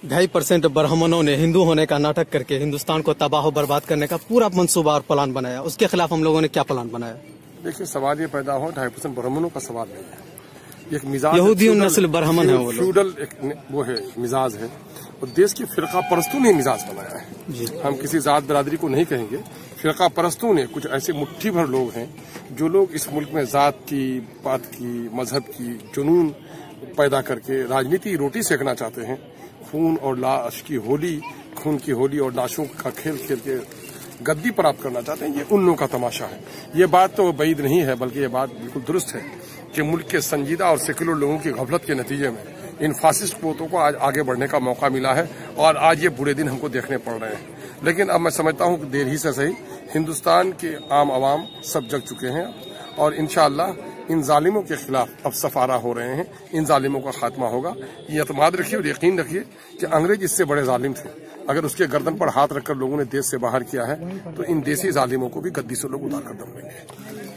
2.5% ब्राह्मणों ने हिंदू होने का नाटक करके हिंदुस्तान को तबाह और बर्बाद करने का पूरा मंसूबा और प्लान बनाया, उसके खिलाफ हम लोगों ने क्या प्लान बनाया? देखिए, सवाल ये पैदा हो 2.5% ब्राह्मणों का सवाल नहीं है, एक मिजाज यहूदी नस्ल ब्राह्मण है, वो फ्यूडल वो है, मिजाज है, और देश की फिरका परस्तों ने मिजाज बनाया है। हम किसी जात बिरादरी को नहीं कहेंगे, फिरका परस्तों ने, कुछ ऐसे मुट्ठी भर लोग हैं जो लोग इस मुल्क में जात की, पात की, मजहब की जुनून पैदा करके राजनीति रोटी सेकना चाहते हैं। खून और लाश की होली, खून की होली और लाशों का खेल खेल के गद्दी प्राप्त करना चाहते हैं। ये उन लोगों का तमाशा है। ये बात तो बैद नहीं है, बल्कि ये बात बिल्कुल दुरुस्त है कि मुल्क के संजीदा और सेक्युलर लोगों की गफलत के नतीजे में इन फासिस्ट पोतों को आज आगे बढ़ने का मौका मिला है और आज ये बुरे दिन हमको देखने पड़ रहे हैं। लेकिन अब मैं समझता हूं कि देर ही से सही हिंदुस्तान के आम आवाम सब जग चुके हैं और इंशाअल्लाह इन जालिमों के खिलाफ अब सफारा हो रहे हैं। इन जालिमों का खात्मा होगा। ये एतमाद रखिए और यकीन रखिए कि अंग्रेज इससे बड़े जालिम थे। अगर उसके गर्दन पर हाथ रखकर लोगों ने देश से बाहर किया है तो इन देसी जालिमों को भी गद्दी से लोग उतार कर दम देंगे।